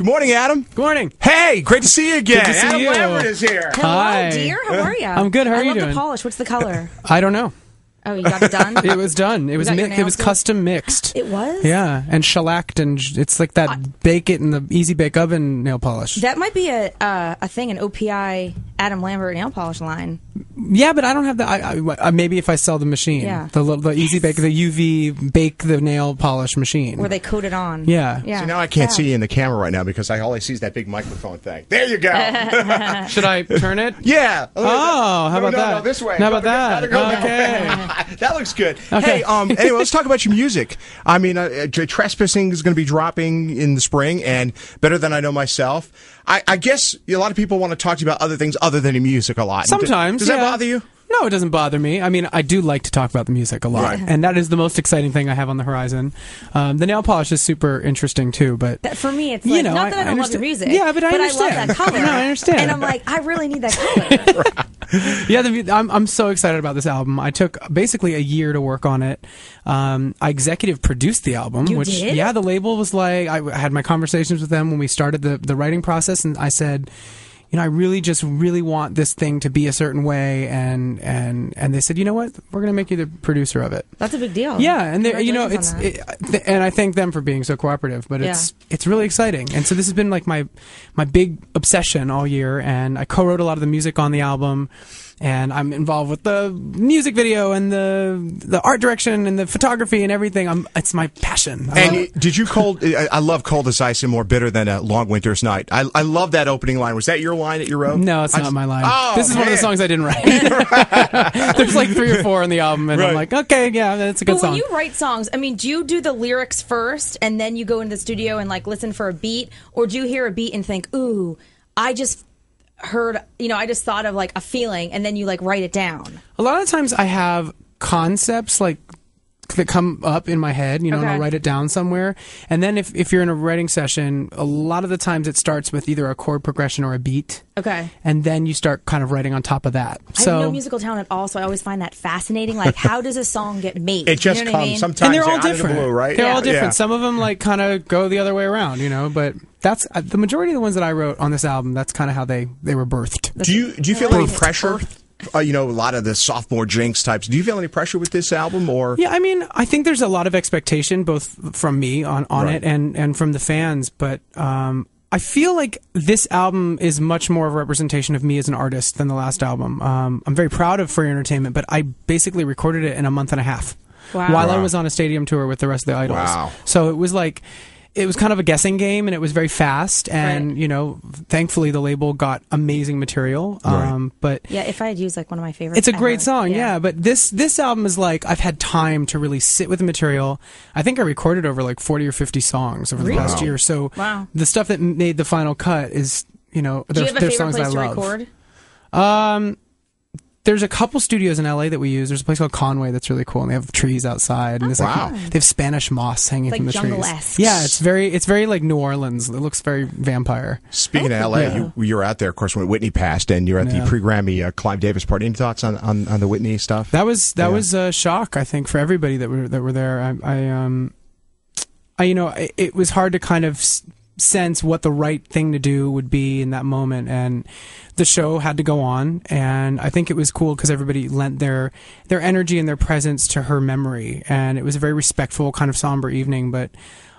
Good morning, Adam. Good morning. Hey, great to see you again. Good to see Adam you. Lambert is here. Hello, Hi. dear. How are you? I'm good. How are you I doing? love the polish. What's the color? I don't know. Oh, you got it done? It was done. It was got your it was nails done? custom mixed. It was? Yeah, and shellacked, and it's like that bake it in the easy bake oven nail polish. That might be a thing, an OPI Adam Lambert nail polish line. Yeah, but I don't have that. I maybe if I sell the machine, Yeah. the easy bake, the UV bake the nail polish machine, Where they coat it on. Yeah. So now I can't see you in the camera right now because all I see is that big microphone thing. There you go. Should I turn it? Yeah. Oh, how about that? No, this way. How about that? Okay. That looks good. Okay. Hey, anyway, let's talk about your music. I mean, Trespassing is going to be dropping in the spring, and Better Than I Know Myself. I guess a lot of people want to talk to you about other things other than your music a lot. Sometimes. Does that bother you? No, it doesn't bother me. I mean, I do like to talk about the music a lot, Right. and that is the most exciting thing I have on the horizon. The nail polish is super interesting too, but For me, it's like, not that I don't love the music. Yeah, but I love understand. that color. No, I understand. And I'm like, I really need that color. Yeah, I'm so excited about this album. I took basically a year to work on it. I executive produced the album. You did? Yeah, the label was like, I had my conversations with them when we started the writing process, and I said, I really want this thing to be a certain way, and they said, you know what, we're going to make you the producer of it. That's a big deal. Yeah, and Congratulations on that. and I thank them for being so cooperative. But it's really exciting, and so this has been like my big obsession all year. And I co-wrote a lot of the music on the album, and I'm involved with the music video and the art direction and the photography and everything. It's my passion. Did you I love Cold as Ice and More Bitter Than a Long Winter's Night. I love that opening line. Was that your line that you wrote? No, it's not my line. Oh, this is one of the songs I didn't write. There's like 3 or 4 on the album, and I'm like, okay, yeah, that's a good But song. when you write songs, I mean, do you do the lyrics first and then you go into the studio and like listen for a beat, or do you hear a beat and think, ooh, I just heard, I just thought of like a feeling, and then you like write it down? A lot of times I have concepts like that come up in my head, and I'll write it down somewhere. And then if you're in a writing session, a lot of the times it starts with either a chord progression or a beat. Okay. And then you start kind of writing on top of that. I have no musical talent at all, so I always find that fascinating. Like, how does a song get made? It just you know comes. I mean? Sometimes And they're all out of the different. blue, right? They're all different. Yeah. Some of them like kind of go the other way around, but that's the majority of the ones that I wrote on this album. That's kind of how they were birthed. Do you feel any pressure? A lot of the sophomore jinx types. Do you feel any pressure with this album, or? Yeah, I mean, I think there's a lot of expectation, both from me on Right. it and from the fans. But I feel like this album is much more of a representation of me as an artist than the last album. I'm very proud of For Your Entertainment, but I basically recorded it in a month and a half while I was on a stadium tour with the rest of the Idols. Wow. So it was like, it was kind of a guessing game, and it was very fast. And thankfully the label got amazing material. Right. But Yeah, If I Had Used, like one of my favorites. it's a great ever. song, yeah. But this album is like, I've had time to really sit with the material. I think I recorded over like 40 or 50 songs over the past year. So the stuff that made the final cut is, Do you have a favorite songs place I to love. record? There's a couple studios in LA that we use. There's a place called Conway that's really cool, and they have trees outside, and they have Spanish moss hanging It's from like the trees. jungle-esque. Yeah, it's very like New Orleans. It looks very vampire. Speaking of LA, you were out there, of course, when Whitney passed, and you're at the pre-Grammy Clive Davis party. Any thoughts on the Whitney stuff? That was a shock, I think, for everybody that were there. It was hard to kind of sense what the right thing to do would be in that moment, and the show had to go on, and I think it was cool because everybody lent their energy and their presence to her memory, and it was a very respectful, kind of somber evening. But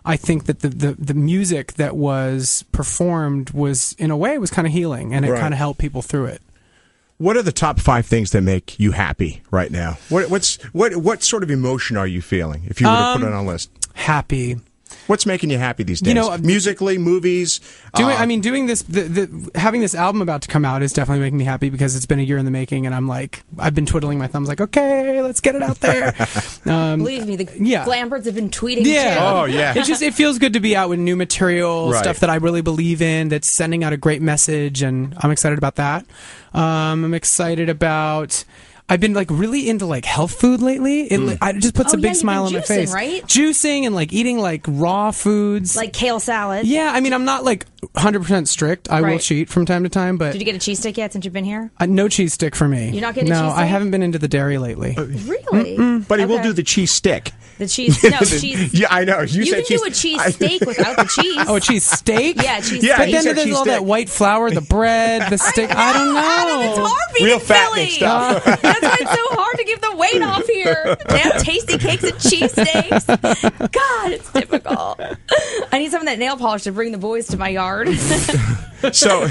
I think that the music that was performed was, in a way, was kind of healing, and it kind of helped people through it. What are the top 5 things that make you happy right now? What sort of emotion are you feeling if you were to put it on a list? Happy. What's making you happy these days? Musically, movies. Doing this, having this album about to come out is definitely making me happy because it's been a year in the making, and I've been twiddling my thumbs, like, okay, let's get it out there. Believe me, the Lamberts have been tweeting. Yeah, too. Oh yeah. It feels good to be out with new material, stuff that I really believe in, that's sending out a great message, and I'm excited about that. I'm excited about. I've been like really into like health food lately. It just puts a big smile on my face. Right? Juicing and like eating like raw foods, like kale salad. Yeah, I mean, I'm not like 100% strict. I will Right. cheat from time to time, but Did you get a cheese stick yet since you've been here? no cheese stick for me. You're not getting a no, cheese stick? I haven't been into the dairy lately. Really? But he will Okay. do the cheese stick. The cheese. No, cheese. Yeah, I know. You You said can do a cheese steak without the cheese. Oh, a cheese steak? Yeah, cheese Yeah, But steak. he then said there's cheese all that steak. white flour, the bread, the stick. I don't Adam, it's know. hard being Real in fattening Philly. stuff. That's why it's so hard to give the weight off here. They have tasty cakes and cheesesteaks. God, it's difficult. I need some of that nail polish to bring the boys to my yard. So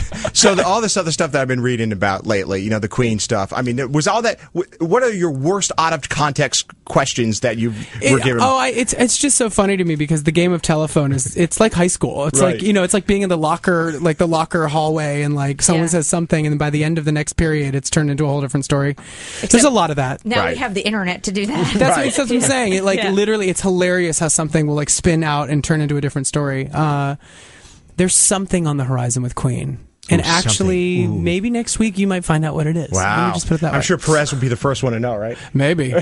all this other stuff that I've been reading about lately, the Queen stuff. I mean, was all that? What are your worst out of context questions that you were given? It's just so funny to me because the game of telephone it's like high school. It's Right. like it's like being in the locker hallway, and like someone Yeah. says something, and then by the end of the next period, it's turned into a whole different story. There's a lot of that. Now Right. we have the internet to do that. That's what I'm saying. It Yeah. literally, it's hilarious how something will like spin out and turn into a different story. There's something on the horizon with Queen. And Ooh, actually, something. Ooh. maybe next week you might find out what it is. Let Wow. me just put it that way. I'm sure Perez would be the first one to know, right? Maybe.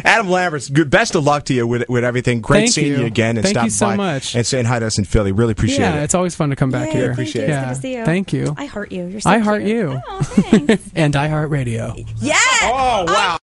Adam Lambert, best of luck to you with everything. Great Thank seeing you. you again and Thank stopping you so by much. and saying hi to us in Philly. Really appreciate Yeah, it. it's always fun to come back Yay, here. appreciate thank you. it. It's good to see you. Thank you. I heart you. You're so I heart cute. you. Oh, thanks. And I heart radio. Yes. Oh, wow.